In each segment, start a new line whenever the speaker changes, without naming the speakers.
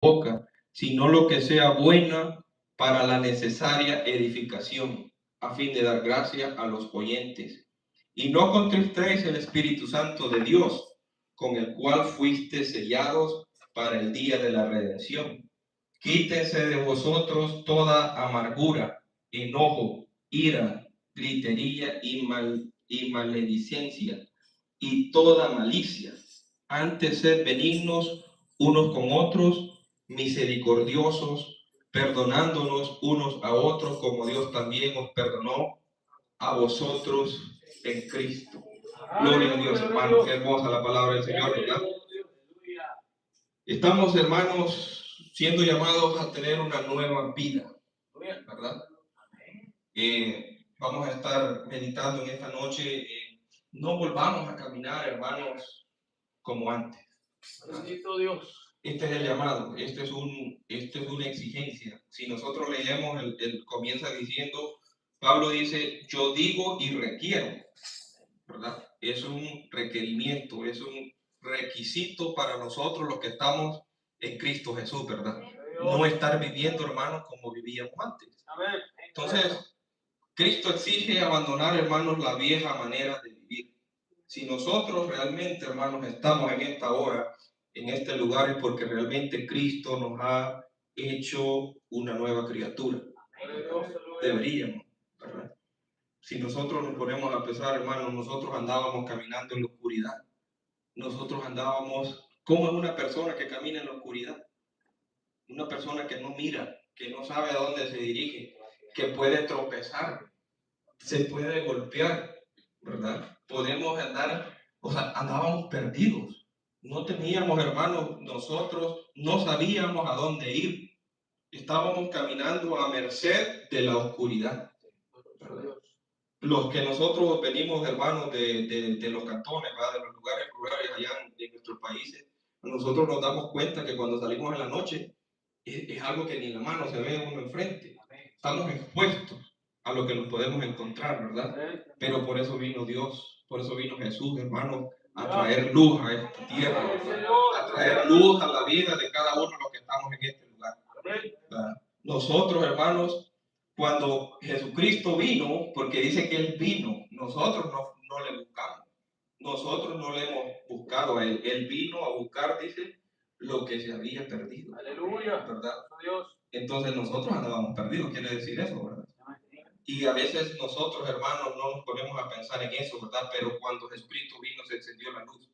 boca, sino lo que sea buena para la necesaria edificación, a fin de dar gracia a los oyentes. Y no contristéis el Espíritu Santo de Dios, con el cual fuiste sellados para el día de la redención. Quítese de vosotros toda amargura, enojo, ira, gritería y maledicencia, y toda malicia. Antes sed benignos unos con otros, misericordiosos, perdonándonos unos a otros, como Dios también os perdonó a vosotros en Cristo. Gloria a Dios, hermanos. Qué hermosa la palabra del Señor, ¿verdad? Estamos, hermanos, siendo llamados a tener una nueva vida, ¿verdad? Vamos a estar meditando en esta noche. No volvamos a caminar, hermanos, como antes.
Bendito Dios.
Este es el llamado, este es una exigencia. Si nosotros leemos, comienza diciendo, Pablo dice, yo digo y requiero, ¿verdad? Es un requerimiento, es un requisito para nosotros los que estamos en Cristo Jesús, ¿verdad? No estar viviendo, hermanos, como vivíamos antes. Entonces, Cristo exige abandonar, hermanos, la vieja manera de vivir. Si nosotros realmente, hermanos, estamos en esta hora, en este lugar, es porque realmente Cristo nos ha hecho una nueva criatura. Deberíamos, ¿verdad? Si nosotros nos ponemos a pensar, hermanos, nosotros andábamos caminando en la oscuridad. Nosotros andábamos como una persona que camina en la oscuridad. Una persona que no mira, que no sabe a dónde se dirige, que puede tropezar, se puede golpear, ¿verdad? Podemos andar, o sea, andábamos perdidos. No teníamos, hermanos, nosotros no sabíamos a dónde ir. Estábamos caminando a merced de la oscuridad, ¿verdad? Los que nosotros venimos, hermanos, de los cantones, ¿verdad? De los lugares rurales allá en nuestros países, nosotros nos damos cuenta que cuando salimos en la noche es algo que ni en la mano se ve uno enfrente. Estamos expuestos a lo que nos podemos encontrar, ¿verdad? Pero por eso vino Dios, por eso vino Jesús, hermano, a traer luz a esta tierra, ¿verdad? A traer luz a la vida de cada uno de los que estamos en este lugar, ¿verdad? Nosotros, hermanos, cuando Jesucristo vino, porque dice que Él vino, nosotros no le buscamos, nosotros no le hemos buscado a Él, Él vino a buscar, dice, lo que se había perdido.
Aleluya,
¿verdad?
Dios.
Entonces nosotros andábamos perdidos, quiere decir eso, ¿verdad? Y a veces nosotros, hermanos, no nos ponemos a pensar en eso, ¿verdad? Pero cuando Jesucristo vino, se encendió la luz.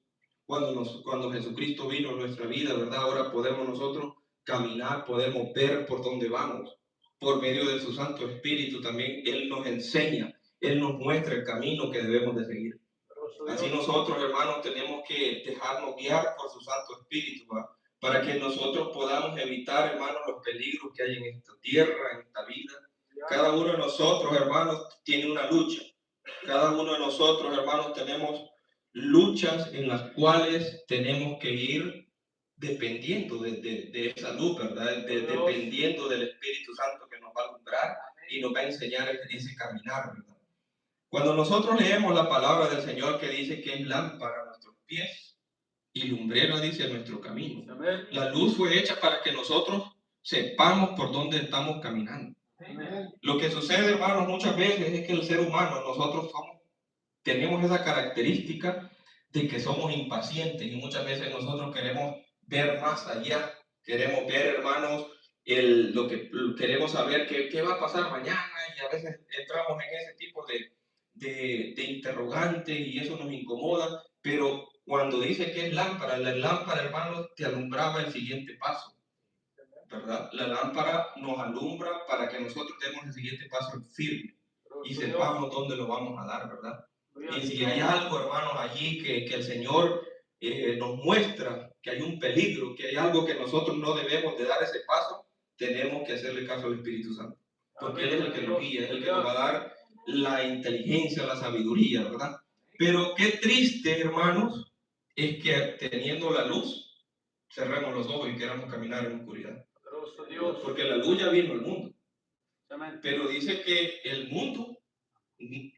Cuando Jesucristo vino en nuestra vida, ¿verdad? Ahora podemos nosotros caminar, podemos ver por dónde vamos. Por medio de su Santo Espíritu también Él nos enseña, Él nos muestra el camino que debemos de seguir. Así nosotros, hermanos, tenemos que dejarnos guiar por su Santo Espíritu, ¿verdad? Para que nosotros podamos evitar, hermanos, los peligros que hay en esta tierra, en esta vida. Cada uno de nosotros, hermanos, tiene una lucha. Cada uno de nosotros, hermanos, tenemos luchas en las cuales tenemos que ir dependiendo de esa luz, ¿verdad? Dependiendo del Espíritu Santo que nos va a alumbrar y nos va a enseñar ese caminar, ¿verdad? Cuando nosotros leemos la palabra del Señor que dice que es lámpara a nuestros pies y lumbrera, dice, nuestro camino.
Amén.
La luz fue hecha para que nosotros sepamos por dónde estamos caminando.
Amén.
Lo que sucede, hermanos, muchas veces es que el ser humano, nosotros tenemos esa característica de que somos impacientes y muchas veces nosotros queremos ver más allá. Queremos ver, hermanos, queremos saber qué va a pasar mañana y a veces entramos en ese tipo de interrogantes y eso nos incomoda, pero cuando dice que es lámpara, la lámpara, hermanos, te alumbraba el siguiente paso, ¿verdad? La lámpara nos alumbra para que nosotros demos el siguiente paso firme y sepamos dónde lo vamos a dar, ¿verdad? Y si hay algo, hermanos, allí que el Señor nos muestra que hay un peligro, que hay algo que nosotros no debemos de dar ese paso, tenemos que hacerle caso al Espíritu Santo. Porque Él es el que nos guía, es el que nos va a dar la inteligencia, la sabiduría, ¿verdad? Pero qué triste, hermanos, es que teniendo la luz, cerremos los ojos y queramos caminar en oscuridad. Porque la luz ya vino al mundo. Pero dice que el mundo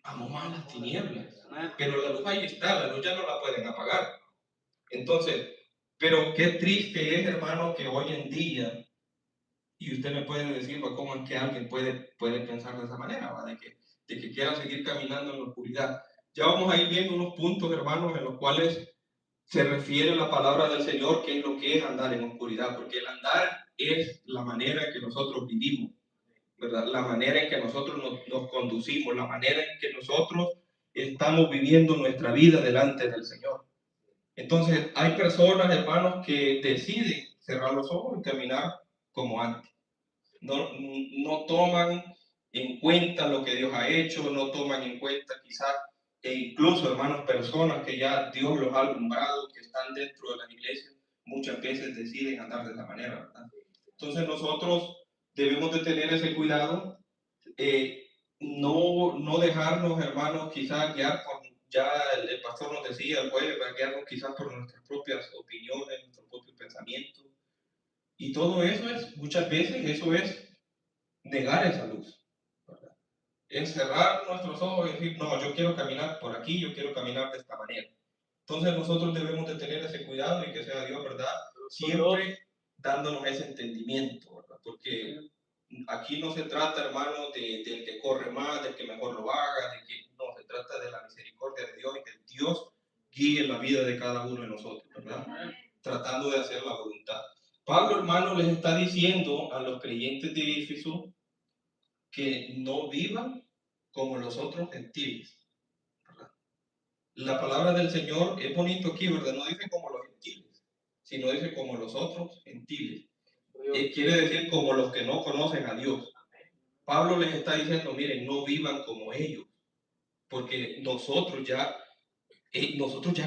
amó más las tinieblas. Pero la luz ahí está, la luz ya no la pueden apagar. Entonces, Pero qué triste es, hermano, que hoy en día, y usted me puede decir, ¿va? ¿Cómo es que alguien puede pensar de esa manera, ¿va? De que quiera seguir caminando en la oscuridad? Ya vamos a ir viendo unos puntos, hermanos, en los cuales se refiere la palabra del Señor, que es lo que es andar en oscuridad, porque el andar es la manera en que nosotros vivimos, ¿verdad? La manera en que nosotros nos conducimos, la manera en que nosotros estamos viviendo nuestra vida delante del Señor. Entonces, hay personas, hermanos, que deciden cerrar los ojos y caminar como antes. No toman en cuenta lo que Dios ha hecho, no toman en cuenta quizás, e incluso, hermanos, personas que ya Dios los ha alumbrado, que están dentro de las iglesias, muchas veces deciden andar de esa manera, ¿verdad? Entonces nosotros debemos de tener ese cuidado, no dejarnos, hermanos, quizás guiar por, ya el pastor nos decía, el jueves, va a guiarnos quizás por nuestras propias opiniones, nuestros propios pensamientos. Y todo eso es, muchas veces, eso es negar esa luz, ¿verdad? Es cerrar nuestros ojos y decir, no, yo quiero caminar por aquí, yo quiero caminar de esta manera. Entonces nosotros debemos de tener ese cuidado y que sea Dios, ¿verdad? Siempre dándonos ese entendimiento, ¿verdad? Porque aquí no se trata, hermano, del que corre más, del que mejor lo haga, de que no, se trata de la misericordia de Dios y que Dios guíe la vida de cada uno de nosotros, ¿verdad? Tratando de hacer la voluntad. Pablo, hermano, les está diciendo a los creyentes de Éfeso que no vivan como los otros gentiles, ¿verdad? La palabra del Señor es bonito aquí, ¿verdad? No dice como los gentiles, sino dice como los otros gentiles. Quiere decir como los que no conocen a Dios. Pablo les está diciendo, miren, no vivan como ellos, porque nosotros ya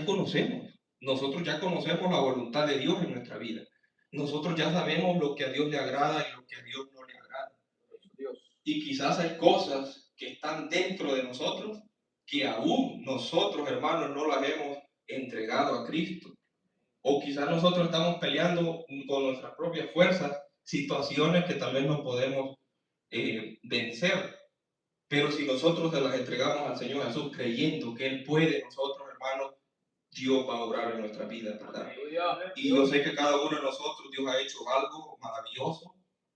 conocemos la voluntad de Dios en nuestra vida. Nosotros ya sabemos lo que a Dios le agrada y lo que a Dios no le agrada. Y quizás hay cosas que están dentro de nosotros que aún nosotros, hermanos, no las hemos entregado a Cristo. O quizás nosotros estamos peleando con nuestras propias fuerzas situaciones que tal vez no podemos vencer. Pero si nosotros se las entregamos al Señor Jesús creyendo que Él puede, nosotros, hermanos, Dios va a obrar en nuestra vida, ¿verdad? Y yo sé que cada uno de nosotros, Dios ha hecho algo maravilloso.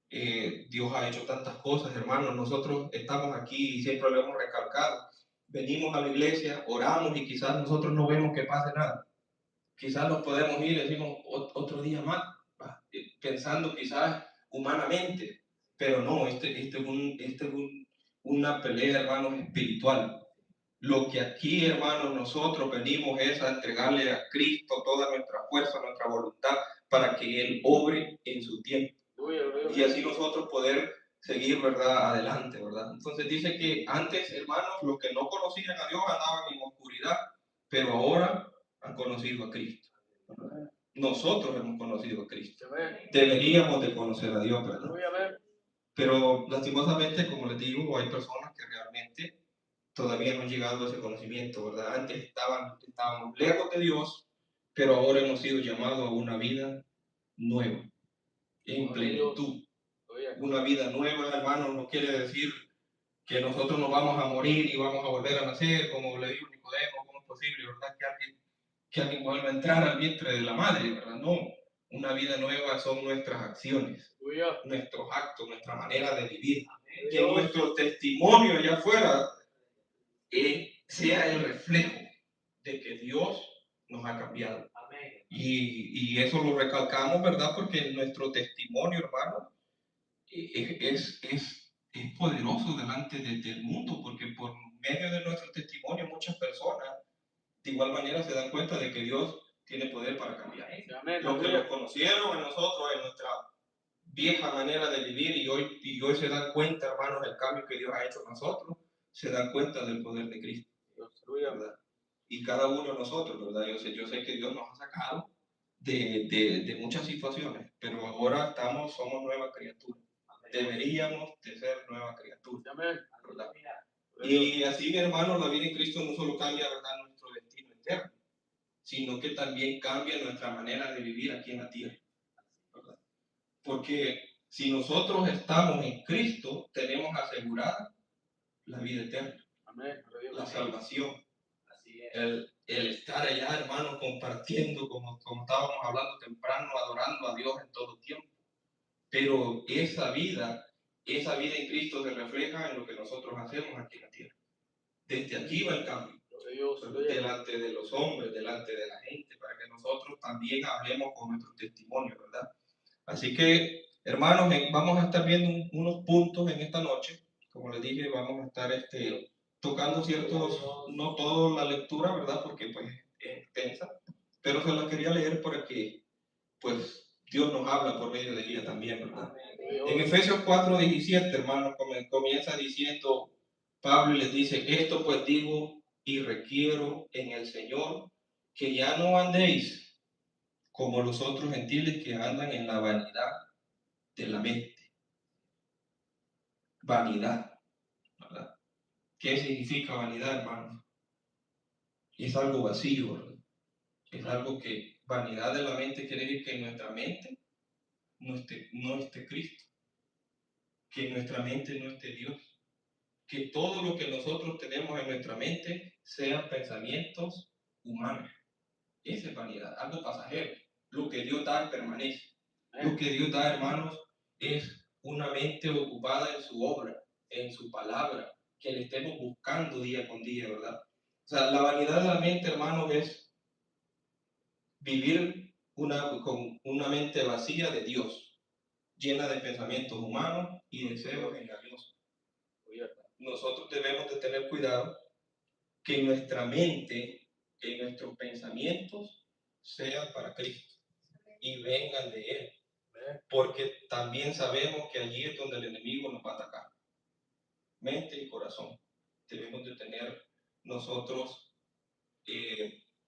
Dios ha hecho tantas cosas, hermanos. Nosotros estamos aquí y siempre lo hemos recalcado. Venimos a la iglesia, oramos y quizás nosotros no vemos que pase nada. Quizás nos podemos ir y decimos otro día más, pensando quizás humanamente, pero no, este es una pelea, hermanos, espiritual. Lo que aquí, hermanos, nosotros venimos es a entregarle a Cristo toda nuestra fuerza, nuestra voluntad, para que Él obre en su tiempo. Y así nosotros poder seguir, ¿verdad?, adelante, ¿verdad? Entonces dice que antes, hermanos, los que no conocían a Dios andaban en oscuridad, pero ahora han conocido a Cristo. Nosotros hemos conocido a Cristo. Deberíamos de conocer a Dios, ¿verdad? Pero lastimosamente, como les digo, hay personas que realmente todavía no han llegado a ese conocimiento, ¿verdad? Antes estábamos lejos de Dios, pero ahora hemos sido llamados a una vida nueva, en plenitud. Una vida nueva, hermano, no quiere decir que nosotros nos vamos a morir y vamos a volver a nacer, como le dijo Nicodemo, ¿cómo es posible, verdad? Que alguien vuelva a entrar al vientre de la madre, ¿verdad? No, una vida nueva son nuestras acciones, nuestros actos, nuestra manera de vivir. Que nuestro testimonio allá afuera sea el reflejo de que Dios nos ha cambiado. Y eso lo recalcamos, ¿verdad? Porque nuestro testimonio, hermano, es poderoso delante del mundo, porque por medio de nuestro testimonio muchas personas de igual manera se dan cuenta de que Dios tiene poder para cambiar. Los que nos conocieron a nosotros en nuestra vieja manera de vivir y hoy se dan cuenta, hermanos, del cambio que Dios ha hecho en nosotros, se dan cuenta del poder de Cristo, ¿verdad? Y cada uno de nosotros, ¿verdad? Yo sé que Dios nos ha sacado de muchas situaciones, pero ahora somos nuevas criaturas. Deberíamos de ser nuevas criaturas, ¿verdad? Y así, mi hermano, la vida en Cristo no solo cambia, ¿verdad?, nuestro destino eterno, sino que también cambia nuestra manera de vivir aquí en la tierra, ¿verdad? Porque si nosotros estamos en Cristo, tenemos asegurada la vida eterna, la salvación. el estar allá, hermanos, compartiendo, como estábamos hablando temprano, adorando a Dios en todo tiempo. Pero esa vida en Cristo se refleja en lo que nosotros hacemos aquí en la tierra. Desde aquí va el cambio. Delante de los hombres, delante de la gente, para que nosotros también hablemos con nuestro testimonio, ¿verdad? Así que, hermanos, vamos a estar viendo unos puntos en esta noche. Como les dije, vamos a estar tocando ciertos, no toda la lectura, ¿verdad? Porque pues es extensa, pero se la quería leer porque, pues, Dios nos habla por medio de ella también, ¿verdad? En Efesios 4:17, hermanos, comienza diciendo, Pablo les dice, esto pues digo y requiero en el Señor, que ya no andéis como los otros gentiles que andan en la vanidad de la mente. Vanidad, ¿verdad? ¿Qué significa vanidad, hermanos? Es algo vacío, ¿verdad? Es algo que vanidad de la mente quiere decir que en nuestra mente no esté Cristo, que en nuestra mente no esté Dios, que todo lo que nosotros tenemos en nuestra mente sean pensamientos humanos. Esa es vanidad, algo pasajero. Lo que Dios da permanece. Lo que Dios da, hermanos, es una mente ocupada en su obra, en su palabra, que le estemos buscando día con día, ¿verdad? O sea, la vanidad de la mente, hermanos, es vivir con una mente vacía de Dios, llena de pensamientos humanos y deseos engañosos. Nosotros debemos de tener cuidado que nuestra mente, que nuestros pensamientos sean para Cristo y vengan de Él. Porque también sabemos que allí es donde el enemigo nos va a atacar. Mente y corazón. Debemos de tener nosotros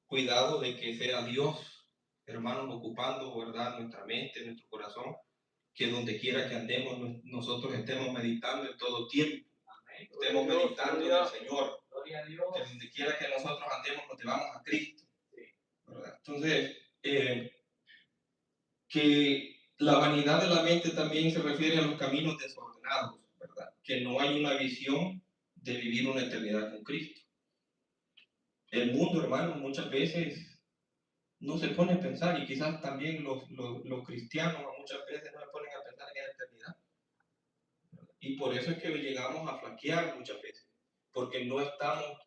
cuidado de que sea Dios, hermanos, ocupando, ¿verdad?, nuestra mente, nuestro corazón, que donde quiera que andemos, nosotros estemos meditando en todo tiempo. Estemos meditando en el Señor. Que donde quiera que nosotros andemos, nos llevamos a Cristo, ¿verdad? Entonces, que la vanidad de la mente también se refiere a los caminos desordenados, ¿verdad? Que no hay una visión de vivir una eternidad con Cristo. El mundo, hermano, muchas veces no se pone a pensar, y quizás también los cristianos muchas veces no se ponen a pensar en la eternidad. Y por eso es que llegamos a flaquear muchas veces, porque no estamos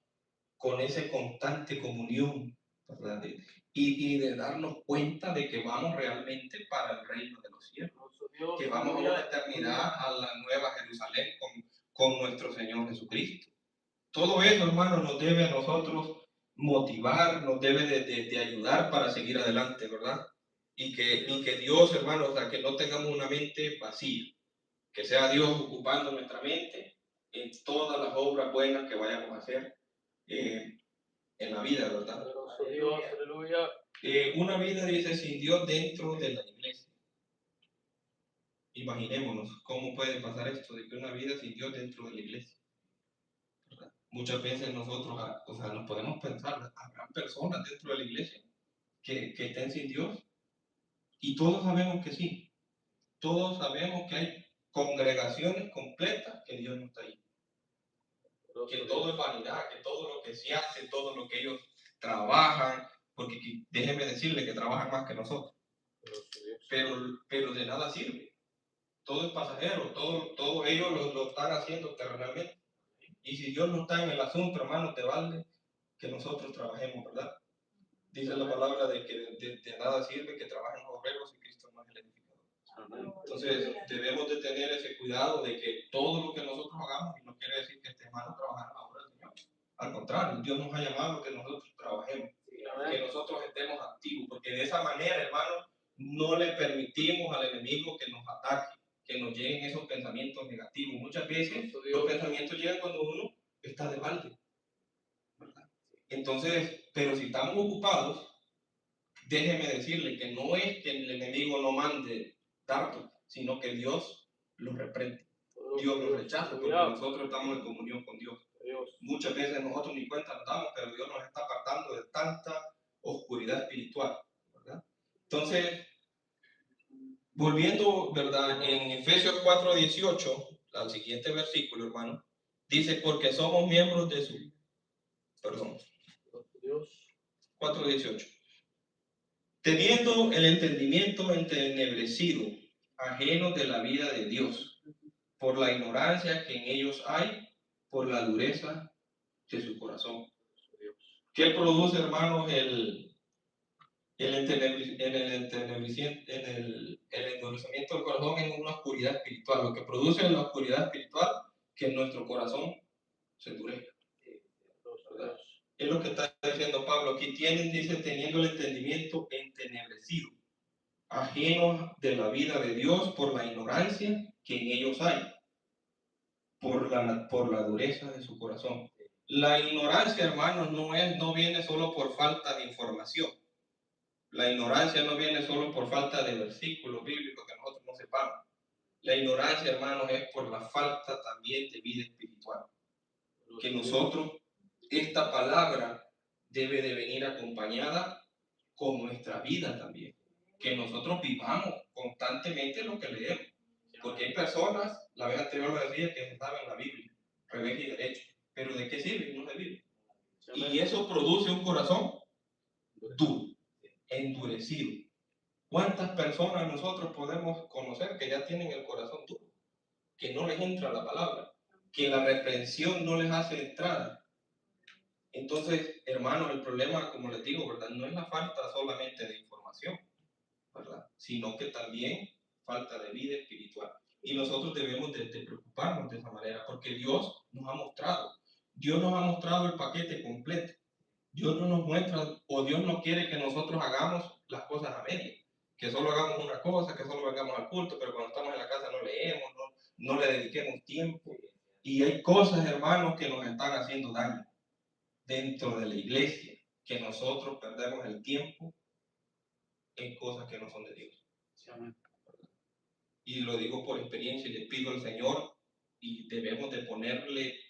con esa constante comunión, ¿verdad? Y de darnos cuenta de que vamos realmente para el reino de los cielos, que vamos a una eternidad, a la nueva Jerusalén con nuestro Señor Jesucristo. Todo eso, hermano, nos debe a nosotros motivar, nos debe de ayudar para seguir adelante, ¿verdad? Y que Dios, hermano, o sea, que no tengamos una mente vacía, que sea Dios ocupando nuestra mente en todas las obras buenas que vayamos a hacer en la vida, ¿verdad? Una vida, dice, sin Dios dentro de la iglesia. Imaginémonos cómo puede pasar esto de que una vida sin Dios dentro de la iglesia, ¿verdad? Muchas veces nosotros, o sea, nos podemos pensar, habrá personas dentro de la iglesia que estén sin Dios, y todos sabemos que sí. Todos sabemos que hay congregaciones completas que Dios no está ahí. Que todo es vanidad, que todo lo que se hace, todo lo que ellos trabajan, porque déjenme decirle que trabajan más que nosotros, pero de nada sirve. Todo es pasajero, todo ellos lo están haciendo terrenalmente. Y si Dios no está en el asunto, hermano, te vale que nosotros trabajemos, ¿verdad? Dice la palabra de que de nada sirve que trabajen los obreros si Cristo no es el edificador. Entonces debemos de tener ese cuidado de que todo lo que nosotros hagamos, y no quiere decir que estemos trabajando la obra del Señor. Al contrario, Dios nos ha llamado a que nosotros trabajemos, que nosotros estemos activos, porque de esa manera, hermano, no le permitimos al enemigo que nos ataque, que nos lleguen esos pensamientos negativos. Muchas veces los pensamientos llegan cuando uno está de balde, ¿verdad? Entonces, pero si estamos ocupados, déjeme decirle que no es que el enemigo no mande dardos, sino que Dios los reprende. Dios los rechaza porque nosotros estamos en comunión con Dios. Muchas veces nosotros ni cuenta nos damos, pero Dios nos está apartando de tanta oscuridad espiritual, ¿verdad? Entonces, volviendo, ¿verdad? En Efesios 4:18, al siguiente versículo, hermano, dice, porque somos miembros de su, perdón,
Dios.
4:18. Teniendo el entendimiento entenebrecido, ajenos de la vida de Dios, por la ignorancia que en ellos hay, por la dureza de su corazón. ¿Qué produce, hermanos, el endurecimiento del corazón? Es una oscuridad espiritual. Lo que produce la oscuridad espiritual, que nuestro corazón se endurezca. ¿Verdad? Es lo que está diciendo Pablo. Aquí tienen, dice, teniendo el entendimiento entenebrecido, ajenos de la vida de Dios por la ignorancia que en ellos hay, por la dureza de su corazón. La ignorancia, hermanos, no viene solo por falta de información. La ignorancia no viene solo por falta de versículos bíblicos que nosotros no sepamos. La ignorancia, hermanos, es por la falta también de vida espiritual. Que nosotros, esta palabra debe de venir acompañada con nuestra vida también. Que nosotros vivamos constantemente lo que leemos. Porque hay personas, la vez anterior lo decía, que saben la Biblia, revés y derecho. Pero ¿de qué sirve? No se vive. Y eso produce un corazón duro, endurecido. ¿Cuántas personas nosotros podemos conocer que ya tienen el corazón duro? Que no les entra la palabra, que la reprensión no les hace entrada. Entonces, hermano, el problema, como les digo, ¿verdad? No es la falta solamente de información, ¿verdad? Sino que también falta de vida espiritual. Y nosotros debemos de preocuparnos de esa manera, porque Dios nos ha mostrado el paquete completo. Dios no nos muestra, o Dios no quiere que nosotros hagamos las cosas a medias, que solo hagamos una cosa, que solo vengamos al culto, pero cuando estamos en la casa no leemos, no le dediquemos tiempo. Y hay cosas, hermanos, que nos están haciendo daño dentro de la iglesia, que nosotros perdemos el tiempo en cosas que no son de Dios. Y lo digo por experiencia y le pido al Señor, y debemos de ponerle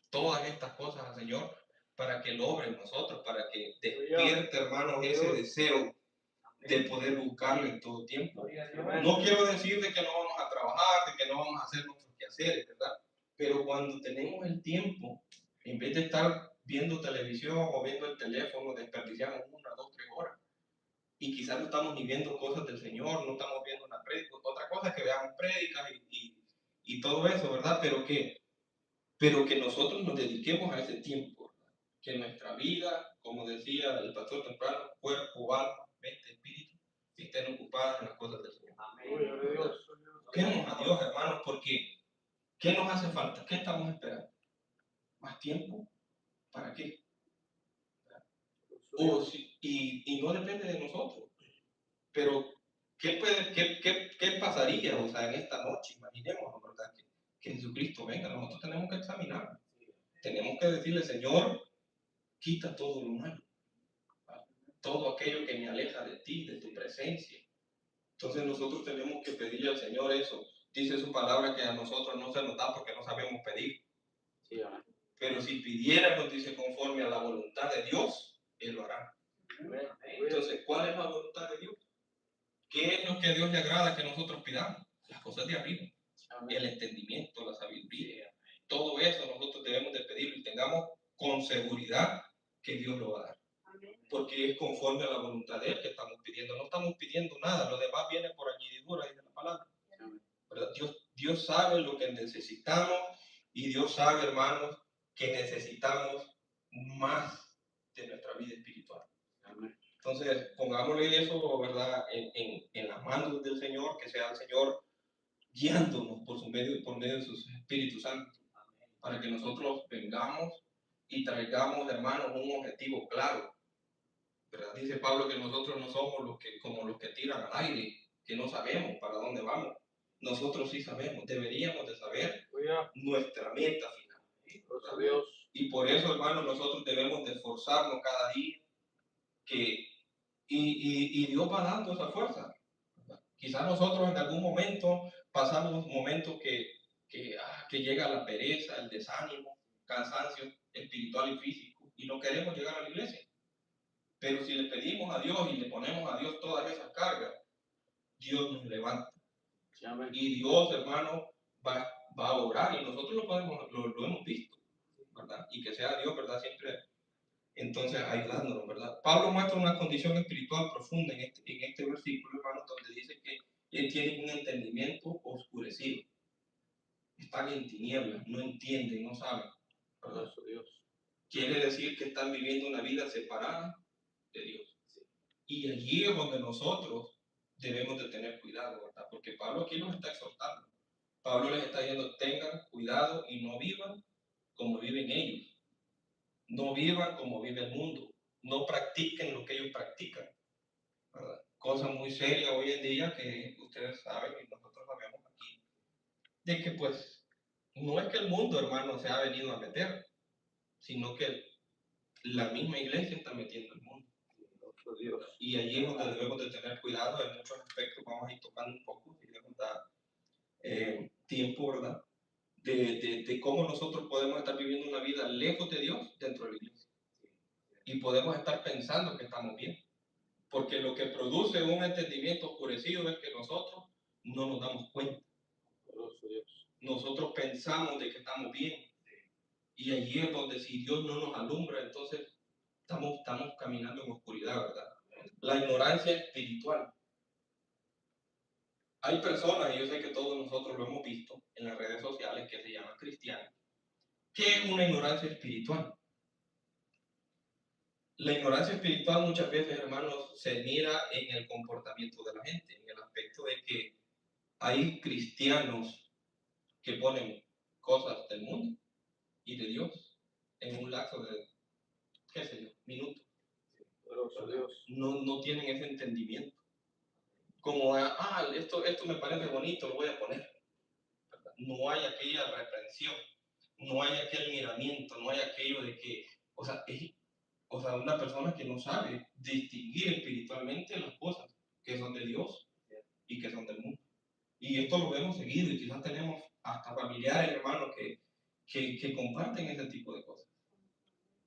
todas estas cosas al Señor para que lo obre en nosotros, para que despierte, hermanos, ese deseo de poder buscarle en todo tiempo. No quiero decir de que no vamos a trabajar, de que no vamos a hacer nuestros quehaceres, ¿verdad? Pero cuando tenemos el tiempo, en vez de estar viendo televisión o viendo el teléfono, desperdiciamos 1, 2, 3 horas. Y quizás no estamos ni viendo cosas del Señor, no estamos viendo una prédica. Otra cosa es que veamos prédicas y todo eso, ¿verdad? Pero que nosotros nos dediquemos a ese tiempo, ¿verdad? Que nuestra vida, como decía el pastor temprano, cuerpo, alma, mente, espíritu, estén ocupadas en las cosas del Señor.
Amén.
Busquemos a Dios, hermanos, porque ¿qué nos hace falta? ¿Qué estamos esperando? ¿Más tiempo? ¿Para qué? Y no depende de nosotros. Pero, ¿qué pasaría, o sea, en esta noche? Imaginemos, ¿verdad? Que Jesucristo venga. Nosotros tenemos que examinar. Tenemos que decirle, Señor, quita todo lo malo. Todo aquello que me aleja de ti, de tu presencia. Entonces nosotros tenemos que pedirle al Señor eso. Dice su palabra que a nosotros no se nos da porque no sabemos pedir.
Sí,
pero si pidiéramos, dice, conforme a la voluntad de Dios, Él lo hará. Entonces, ¿cuál es la voluntad de Dios? ¿Qué es lo que a Dios le agrada que nosotros pidamos? Las cosas de arriba. El entendimiento, la sabiduría. Todo eso nosotros debemos de pedirlo y tengamos con seguridad que Dios lo va a dar. Porque es conforme a la voluntad de Él que estamos pidiendo. No estamos pidiendo nada, lo demás viene por añadidura, dice la palabra. ¿Verdad? Dios sabe lo que necesitamos y Dios sabe, hermanos, que necesitamos más de nuestra vida espiritual. Entonces, pongámosle eso, ¿verdad?, en las manos del Señor, que sea el Señor guiándonos por medio de sus Espíritus Santos, para que nosotros vengamos y traigamos, hermanos, un objetivo claro. ¿Verdad? Dice Pablo que nosotros no somos como los que tiran al aire, que no sabemos para dónde vamos. Nosotros sí sabemos, deberíamos de saber nuestra meta final. Y por eso, hermanos, nosotros debemos de esforzarnos cada día, y Dios va dando esa fuerza. Quizás nosotros en algún momento pasamos momentos que llega la pereza, el desánimo, cansancio espiritual y físico, y no queremos llegar a la iglesia. Pero si le pedimos a Dios y le ponemos a Dios todas esas cargas, Dios nos levanta. Y Dios, hermano, va a obrar, y nosotros lo hemos visto, ¿verdad? Y que sea Dios, ¿verdad? Siempre entonces ayudándonos, ¿verdad? Pablo muestra una condición espiritual profunda en este versículo, hermanos, donde dice que tienen un entendimiento oscurecido, están en tinieblas, no entienden, no saben, ¿verdad?
Dios.
Quiere decir que están viviendo una vida separada de Dios. Y allí es donde nosotros debemos de tener cuidado, ¿verdad? Porque Pablo aquí nos está exhortando. Pablo les está diciendo, tengan cuidado y no vivan como viven ellos. No vivan como vive el mundo. No practiquen lo que ellos practican, ¿verdad? Cosa muy seria hoy en día que ustedes saben y nosotros sabemos aquí. De que pues no es que el mundo, hermano, se ha venido a meter, sino que la misma iglesia está metiendo el mundo.
Dios.
Y allí es donde debemos de tener cuidado en muchos aspectos. Vamos a ir tocando un poco, si Dios nos da tiempo, ¿verdad? De cómo nosotros podemos estar viviendo una vida lejos de Dios dentro de la iglesia. Y podemos estar pensando que estamos bien. Porque lo que produce un entendimiento oscurecido es que nosotros no nos damos cuenta. Nosotros pensamos de que estamos bien. Y allí es donde si Dios no nos alumbra, entonces estamos caminando en oscuridad, ¿verdad? La ignorancia espiritual. Hay personas, y yo sé que todos nosotros lo hemos visto en las redes sociales, que se llaman cristianos. ¿Qué es una ignorancia espiritual? La ignorancia espiritual muchas veces, hermanos, se mira en el comportamiento de la gente, en el aspecto de que hay cristianos que ponen cosas del mundo y de Dios en un lapso de, qué sé yo, minutos. No tienen ese entendimiento. Como, esto me parece bonito, lo voy a poner. ¿Verdad? No hay aquella reprensión, no hay aquel miramiento, no hay aquello de que, o sea, una persona que no sabe distinguir espiritualmente las cosas que son de Dios y que son del mundo. Y esto lo vemos seguido y quizás tenemos hasta familiares, hermanos, que comparten ese tipo de cosas.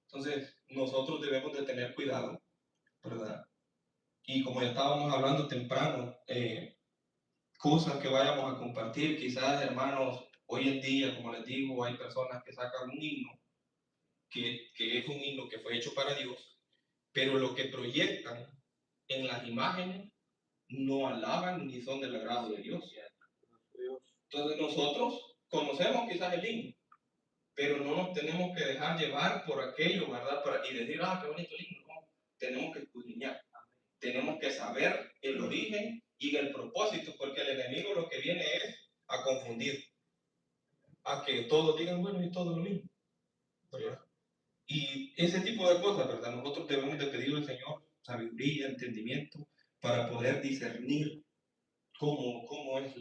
Entonces, nosotros debemos de tener cuidado, ¿verdad? Y como ya estábamos hablando temprano, cosas que vayamos a compartir, quizás, hermanos, hoy en día, como les digo, hay personas que sacan un himno, que es un himno que fue hecho para Dios, pero lo que proyectan en las imágenes no alaban ni son del agrado de Dios. Entonces nosotros conocemos quizás el himno, pero no nos tenemos que dejar llevar por aquello, ¿verdad? Y decir, qué bonito el himno. No, tenemos que escudriñar, tenemos que saber el origen y el propósito, porque el enemigo lo que viene es a confundir, a que todos digan, bueno, y todo lo mismo, ¿verdad? Y ese tipo de cosas, ¿verdad? Nosotros debemos de pedirle al Señor sabiduría, entendimiento, para poder discernir cómo es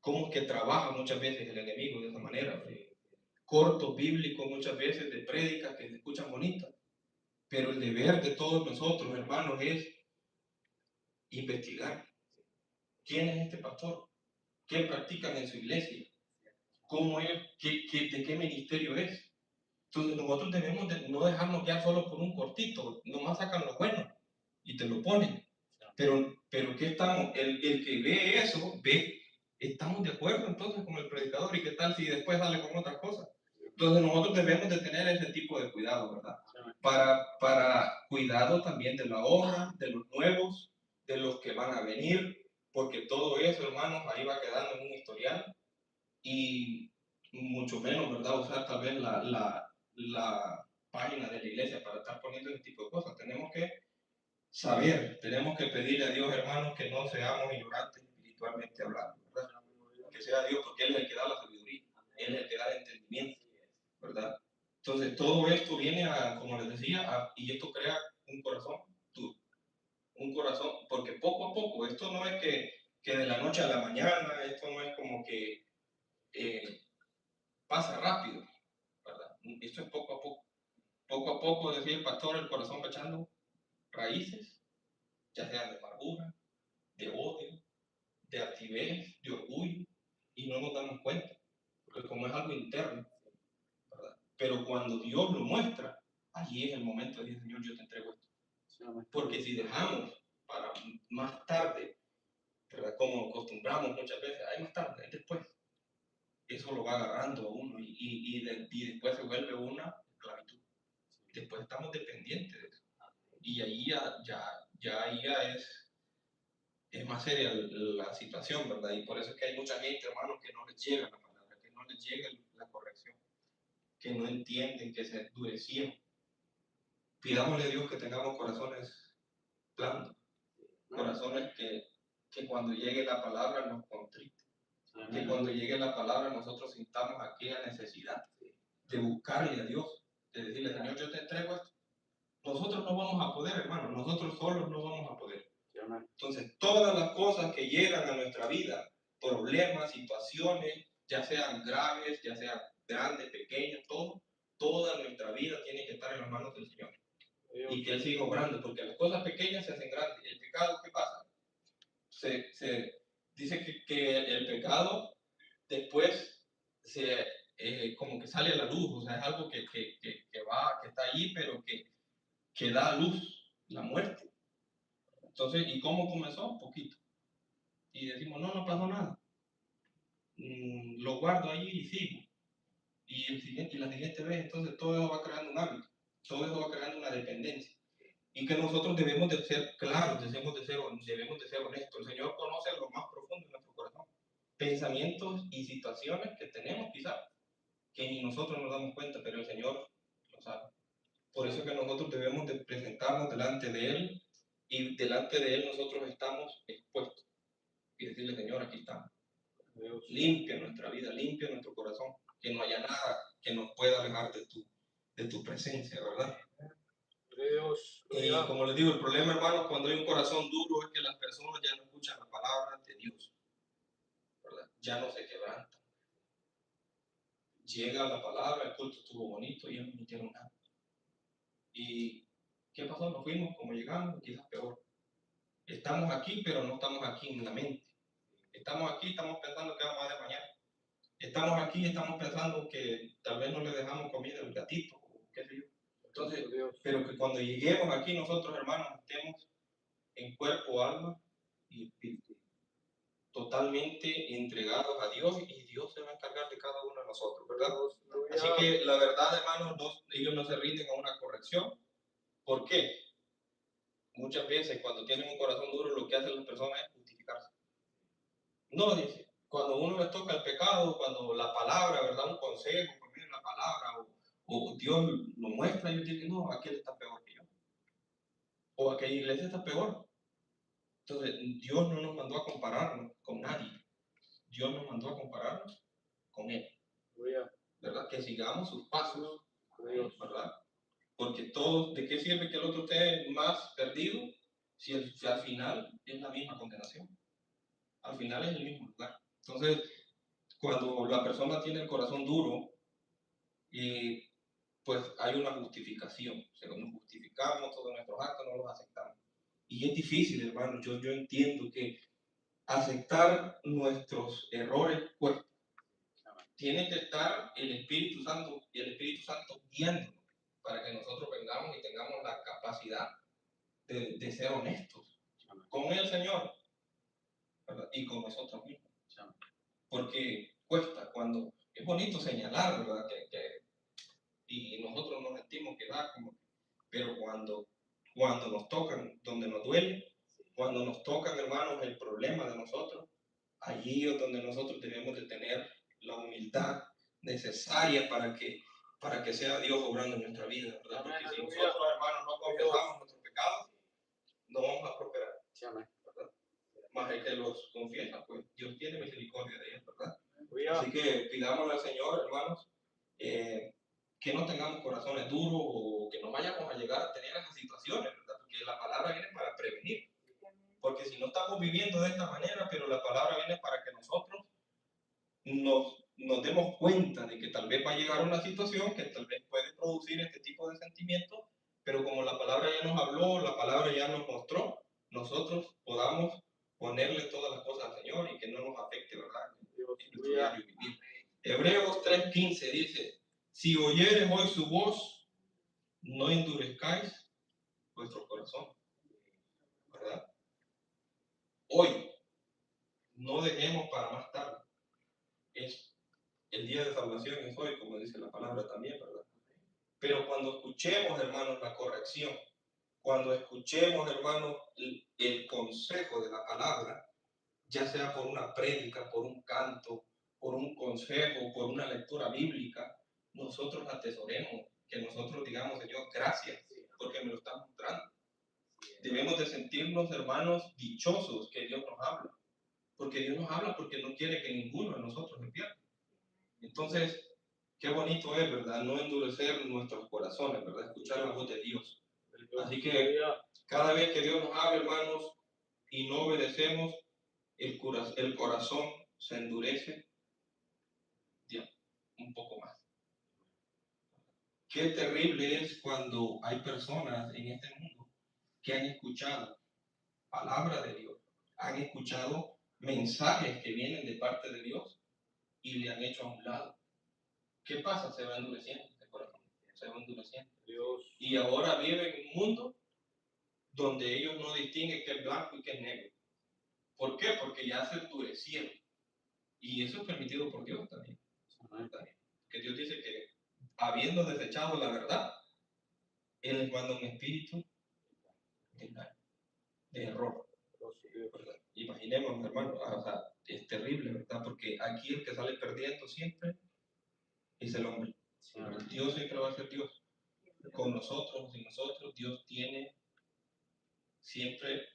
cómo es que trabaja muchas veces el enemigo de esa manera, ¿verdad? Cortos bíblicos muchas veces de prédicas que se escuchan bonitas, pero el deber de todos nosotros, hermanos, es investigar quién es este pastor, qué practican en su iglesia, cómo es, de qué ministerio es. Entonces nosotros debemos de no dejarnos quedar solo por un cortito, nomás sacan lo bueno y te lo ponen. Pero ¿qué estamos? El que ve eso, estamos de acuerdo entonces con el predicador, y qué tal si después sale con otras cosas. Entonces nosotros debemos de tener ese tipo de cuidado, ¿verdad? Para cuidado también de la obra, de los nuevos, de los que van a venir, porque todo eso, hermanos, ahí va quedando en un historial, y mucho menos, ¿verdad? Usar tal vez la página de la iglesia para estar poniendo ese tipo de cosas. Tenemos que saber, tenemos que pedirle a Dios, hermanos, que no seamos ignorantes espiritualmente hablando, ¿verdad? Que sea Dios, porque Él es el que da la sabiduría, Él es el que da el entendimiento, ¿verdad? Entonces, todo esto viene como les decía, y esto crea un corazón duro, un corazón, porque poco a poco, esto no es que de la noche a la mañana, esto no es como que pasa rápido, ¿verdad? Esto es poco a poco. Poco a poco, decía el pastor, el corazón va echando raíces, ya sean de amargura, de odio, de altivez, de orgullo, y no nos damos cuenta, porque como es algo interno, ¿verdad? Pero cuando Dios lo muestra, allí es el momento de decir, Señor, yo te entrego esto. Porque si dejamos para más tarde, ¿verdad? Como acostumbramos muchas veces, hay más tarde, hay después, eso lo va agarrando a uno y después se vuelve una esclavitud. Después pues estamos dependientes de eso. Y ahí ya es más seria la situación, ¿verdad? Y por eso es que hay mucha gente, hermanos, que no les llega la palabra, que no les llega la corrección, que no entienden, que se endurecieron. Pidámosle a Dios que tengamos corazones blandos, corazones que cuando llegue la palabra nos contriten, que cuando llegue la palabra nosotros sintamos aquella necesidad de buscarle a Dios, de decirle, Señor, yo te entrego esto. Nosotros no vamos a poder, hermano, nosotros solos no vamos a poder. Entonces, todas las cosas que llegan a nuestra vida, problemas, situaciones, ya sean graves, ya sean grandes, pequeñas, toda nuestra vida tiene que estar en las manos del Señor. Y que Él siga obrando, porque las cosas pequeñas se hacen grandes. El pecado, ¿qué pasa? Se dice que el pecado después como que sale a la luz, o sea, es algo que está ahí, pero que da a luz la muerte. Entonces, ¿y cómo comenzó? Poquito. Y decimos, no pasó nada. Lo guardo ahí y sigo. Y la siguiente vez, entonces todo eso va creando un hábito, todo eso va creando una dependencia. Y que nosotros debemos de ser claros, debemos de ser honestos. El Señor conoce lo más profundo de nuestro corazón. Pensamientos y situaciones que tenemos quizás, que ni nosotros nos damos cuenta, pero el Señor lo sabe. Por eso es que nosotros debemos de presentarnos delante de Él, y delante de Él nosotros estamos expuestos. Y decirle, Señor, aquí estamos. Limpia nuestra vida, limpia nuestro corazón, que no haya nada que nos pueda alejar de tu presencia, ¿verdad?
Dios.
Y como les digo, el problema, hermanos, cuando hay un corazón duro es que las personas ya no escuchan la palabra de Dios, ¿verdad? Ya no se quebrantan. Llega la palabra, el culto estuvo bonito y ellos no hicieron nada. ¿Y qué pasó? Nos fuimos como llegamos, quizás peor. Estamos aquí, pero no estamos aquí en la mente. Estamos aquí, estamos pensando que vamos a hacer mañana. Estamos aquí, estamos pensando que tal vez no le dejamos comida al gatito, o qué sé yo. Entonces, pero que cuando lleguemos aquí nosotros, hermanos, estemos en cuerpo, alma y espíritu, totalmente entregados a Dios, y Dios se va a encargar de cada uno de nosotros, ¿verdad? Así que la verdad, hermanos, ellos no se rinden a una corrección. ¿Por qué? Muchas veces cuando tienen un corazón duro, lo que hacen las personas es justificarse. No, dice, cuando uno les toca el pecado, cuando la palabra, ¿verdad? Un consejo, por medio de la palabra, o Dios lo muestra, ellos dicen, no, aquel está peor que yo. O aquella iglesia está peor. Entonces, Dios no nos mandó a compararnos con nadie. Dios nos mandó a compararnos con Él. ¿Verdad? Que sigamos sus pasos. ¿Verdad? Porque todos, ¿de qué sirve que el otro esté más perdido si al final es la misma condenación? Al final es el mismo lugar. Entonces, cuando la persona tiene el corazón duro, pues hay una justificación. O sea, nos justificamos todos nuestros actos, no los aceptamos. Y es difícil, hermano. Yo entiendo que aceptar nuestros errores cuesta. Tiene que estar el Espíritu Santo y el Espíritu Santo guiándonos para que nosotros vengamos y tengamos la capacidad de ser honestos con el Señor, ¿verdad? Y con nosotros mismos. Porque cuesta, cuando es bonito señalar, ¿verdad? Y nosotros nos sentimos que da como, pero cuando nos tocan donde nos duele, cuando nos tocan, hermanos, el problema de nosotros, allí es donde nosotros debemos de tener la humildad necesaria para que sea Dios obrando en nuestra vida, ¿verdad? Porque si nosotros, hermanos, no confesamos nuestros pecados, no vamos a prosperar, ¿verdad? Más el que los confiesa, pues Dios tiene misericordia de ellos, ¿verdad? Así que pidámosle al Señor, hermanos, que no tengamos corazones duros, o que no vayamos a llegar a tener esas situaciones, ¿verdad? Porque la palabra viene para prevenir. Porque si no estamos viviendo de esta manera, pero la palabra viene para que nosotros nos demos cuenta de que tal vez va a llegar una situación que tal vez puede producir este tipo de sentimientos, pero como la palabra ya nos habló, la palabra ya nos mostró, nosotros podamos ponerle todas las cosas al Señor y que no nos afecte, ¿verdad? En nuestro diario vivir. Hebreos 3:15 dice, si oyeres hoy su voz, no endurezcáis vuestro corazón, ¿verdad? Hoy, no dejemos para más tarde. Es el día de salvación, es hoy, como dice la palabra también, ¿verdad? Pero cuando escuchemos, hermanos, la corrección, cuando escuchemos, hermanos, el consejo de la palabra, ya sea por una prédica, por un canto, por un consejo, por una lectura bíblica, nosotros atesoremos, que nosotros digamos, Señor, gracias, porque me lo estás mostrando. Debemos de sentirnos, hermanos, dichosos que Dios nos habla, porque Dios nos habla porque no quiere que ninguno de nosotros se pierda. Entonces, qué bonito es, ¿verdad? No endurecer nuestros corazones, ¿verdad? Escuchar la voz de Dios. Así que cada vez que Dios nos habla, hermanos, y no obedecemos, el corazón se endurece ya, un poco más. Qué terrible es cuando hay personas en este mundo que han escuchado palabra de Dios, han escuchado mensajes que vienen de parte de Dios y le han hecho a un lado. ¿Qué pasa? Se va endureciendo el corazón, se va endureciendo.
Dios.
Y ahora viven en un mundo donde ellos no distinguen qué es blanco y qué es negro. ¿Por qué? Porque ya se endurecieron. Y eso es permitido por Dios también. Que Dios dice que habiendo desechado la verdad, Él les manda un espíritu de engaño, de error. ¿Verdad? Imaginemos, hermano, o sea, es terrible, ¿verdad? Porque aquí el que sale perdiendo siempre es el hombre. ¿Verdad? Dios siempre va a ser Dios. Con nosotros, sin nosotros, Dios tiene siempre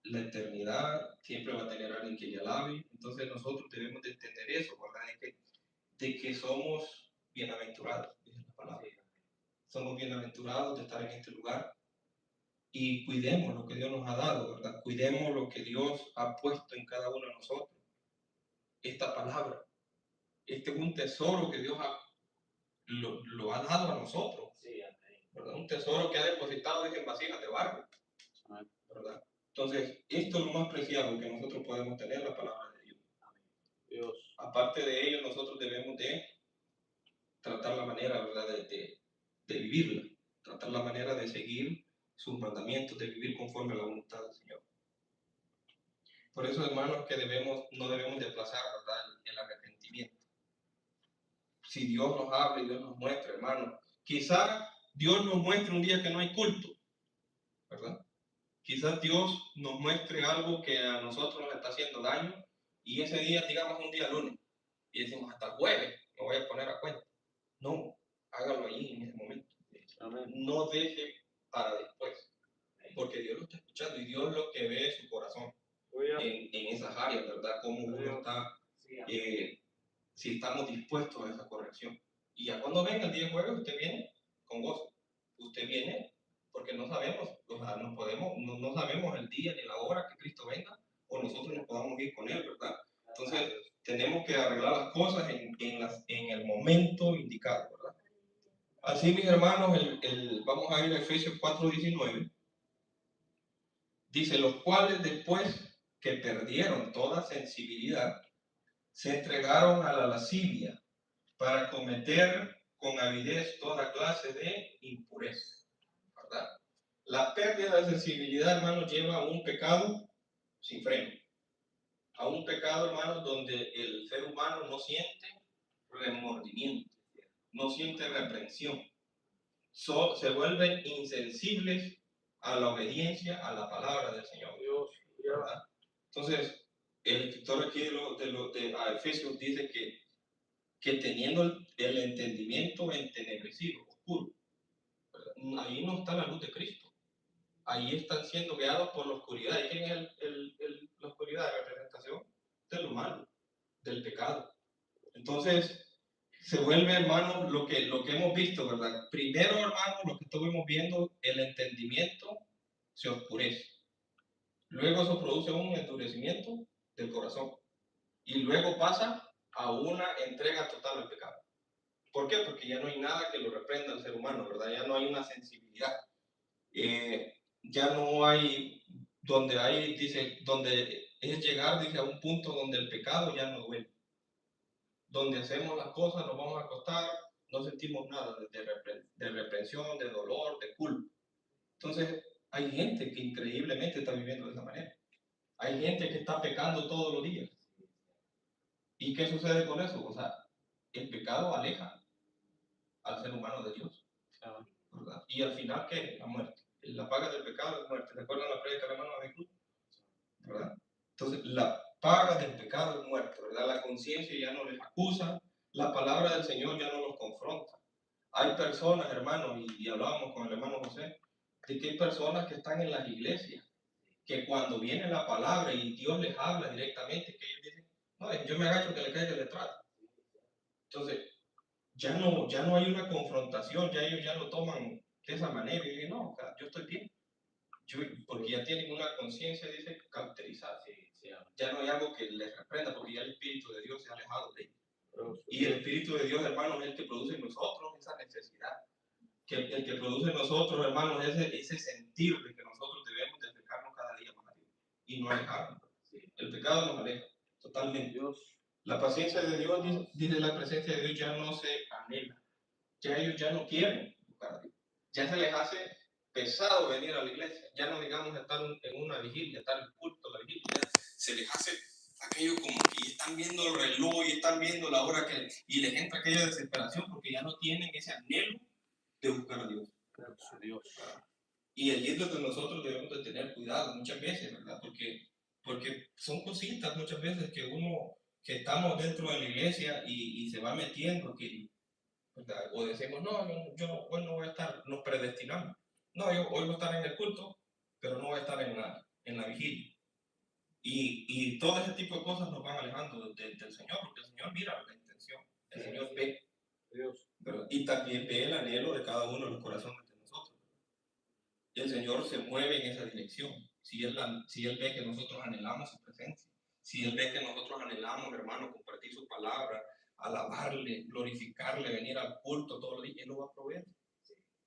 la eternidad, siempre va a tener a alguien que le alabe. Entonces nosotros debemos de entender eso, ¿verdad? De que somos bienaventurados, dice la palabra. Somos bienaventurados de estar en este lugar y cuidemos lo que Dios nos ha dado, ¿verdad? Cuidemos lo que Dios ha puesto en cada uno de nosotros. Esta palabra, este es un tesoro que Dios lo ha dado a nosotros, ¿verdad? Un tesoro que ha depositado en vasijas de barro, ¿verdad? Entonces, esto es lo más preciado que nosotros podemos tener, la palabra de Dios. Aparte de ello, nosotros debemos de tratar la manera, ¿verdad? De vivirla, tratar la manera de seguir sus mandamientos, de vivir conforme a la voluntad del Señor. Por eso, hermanos, que no debemos de aplazar, ¿verdad? El arrepentimiento. Si Dios nos habla y Dios nos muestra, hermanos, quizá Dios nos muestre un día que no hay culto, ¿verdad? Quizás Dios nos muestre algo que a nosotros nos está haciendo daño y ese día, digamos, un día lunes, y decimos hasta el jueves me voy a poner a cuenta. No, hágalo ahí en ese momento. Amén. No deje para después, porque Dios lo está escuchando y Dios lo que ve es su corazón en esas áreas, ¿verdad? Cómo uno está, si estamos dispuestos a esa corrección. Y ya cuando venga el día de jueves, usted viene con gozo. Usted viene porque no sabemos, o sea, no sabemos el día ni la hora que Cristo venga o nosotros nos podamos ir con Él, ¿verdad? Entonces, tenemos que arreglar las cosas en el momento indicado, ¿verdad? Así, mis hermanos, vamos a ir a Efesios 4:19. Dice, los cuales después que perdieron toda sensibilidad, se entregaron a la lascivia para cometer con avidez toda clase de impureza, ¿verdad? La pérdida de sensibilidad, hermanos, lleva a un pecado sin freno. A un pecado, hermanos, donde el ser humano no siente remordimiento, no siente reprensión. Se vuelven insensibles a la obediencia a la palabra del Señor. ¿Verdad? Entonces, el escritor aquí a Efesios dice que teniendo el entendimiento entenebrecido, oscuro, ¿verdad? Ahí no está la luz de Cristo. Ahí están siendo guiados por la oscuridad. ¿Y quién es la oscuridad de representación? De lo malo, del pecado. Entonces, se vuelve, hermanos, lo que hemos visto, ¿verdad? Primero, hermanos, lo que estuvimos viendo, el entendimiento se oscurece. Luego eso produce un endurecimiento del corazón. Y luego pasa a una entrega total al pecado. ¿Por qué? Porque ya no hay nada que lo reprenda al ser humano, ¿verdad? Ya no hay una sensibilidad. Ya no hay, donde es llegar, dice, a un punto donde el pecado ya no duele. Donde hacemos las cosas, nos vamos a acostar, no sentimos nada de reprensión, de dolor, de culpa. Entonces, hay gente que increíblemente está viviendo de esa manera. Hay gente que está pecando todos los días. ¿Y qué sucede con eso? O sea, el pecado aleja al ser humano de Dios. ¿verdad? Y al final, ¿qué? La muerte. La paga del pecado es muerte. ¿Recuerdan la prédica del hermano Jesús? ¿Verdad? Entonces, la paga del pecado es muerte, ¿verdad? La conciencia ya no les acusa, la palabra del Señor ya no los confronta. Hay personas, hermanos, y hablábamos con el hermano José, de que hay personas que están en las iglesias, que cuando viene la palabra y Dios les habla directamente, que ellos dicen, no, yo me agacho que le caiga el letrado. Entonces, ya no hay una confrontación, ya ellos ya lo toman de esa manera, y dicen, no, o sea, yo estoy bien. Porque ya tienen una conciencia, dice, cauterizada. Ya no hay algo que les reprenda, porque ya el Espíritu de Dios se ha alejado de ellos. Y el Espíritu de Dios, hermanos, es el que produce en nosotros esa necesidad. El que produce en nosotros, hermanos, ese sentir de que nosotros debemos de acercarnos cada día más a Dios y no alejarnos. El pecado nos aleja totalmente. La paciencia de Dios, dice la presencia de Dios, ya no se anhela. Ya ellos ya no quieren buscar a Dios. Ya se les hace pesado venir a la iglesia. Ya no digamos estar en una vigilia, estar en culto, la vigilia. Se les hace aquello como que están viendo el reloj y están viendo la hora y les entra aquella desesperación porque ya no tienen ese anhelo de buscar a Dios. Y allí es donde nosotros debemos de tener cuidado muchas veces, ¿verdad? Porque son cositas muchas veces que estamos dentro de la iglesia y se va metiendo, ¿verdad? O decimos, no, yo hoy no voy a estar, nos predestinamos. No, yo hoy voy a estar en el culto, pero no voy a estar en la vigilia. Y todo ese tipo de cosas nos van alejando del Señor, porque el Señor mira la intención, el Señor ve. ¿Verdad? Y también ve el anhelo de cada uno de los corazones de nosotros. Y el Señor se mueve en esa dirección. Si él ve que nosotros anhelamos su presencia, si Él ve que nosotros anhelamos, hermano, compartir su palabra, alabarle, glorificarle, venir al culto todos los días, Él lo va a proveer.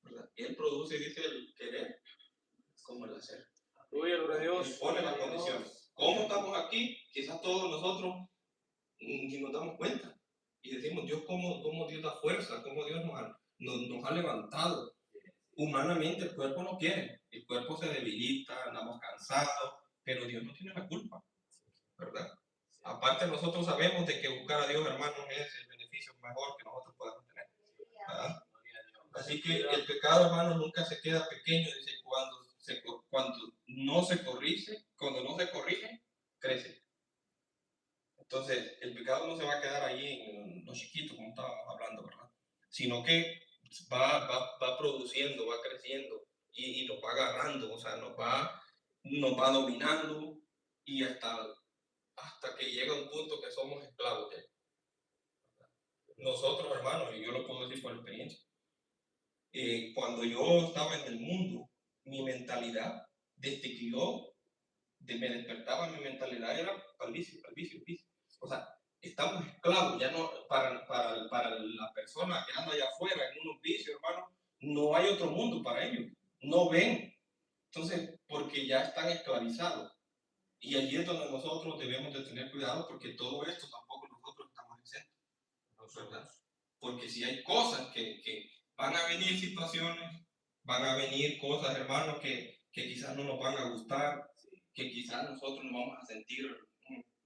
¿Verdad? Él produce, dice, el querer como el hacer. Él pone las condiciones. ¿Cómo estamos aquí? Quizás todos nosotros ni nos damos cuenta. Y decimos, Dios, ¿cómo Dios da fuerza? ¿Cómo Dios nos ha levantado? Humanamente el cuerpo no quiere. El cuerpo se debilita, andamos cansados, pero Dios no tiene la culpa. ¿Verdad? Aparte nosotros sabemos de que buscar a Dios, hermanos, es el beneficio mejor que nosotros podemos tener. ¿Verdad? Así que el pecado, hermanos, nunca se queda pequeño. Dice, cuando no se corrige, crece. Entonces, el pecado no se va a quedar ahí en lo chiquito, como estábamos hablando, ¿verdad? Sino que va produciendo, va creciendo y nos va agarrando, o sea, nos va dominando y hasta que llega un punto que somos esclavos de él. Nosotros, hermanos, y yo lo puedo decir por experiencia, cuando yo estaba en el mundo, mi mentalidad, desde que yo me despertaba, mi mentalidad era al vicio. O sea, estamos esclavos, ya no, para la persona que anda allá afuera en unos vicios, hermano, no hay otro mundo para ellos, no ven. Entonces, porque ya están esclavizados. Y allí es donde nosotros debemos de tener cuidado porque todo esto tampoco nosotros estamos exentos, ¿verdad? Porque si hay cosas que van a venir situaciones, van a venir cosas, hermanos, que quizás no nos van a gustar, que quizás nosotros nos vamos a sentir,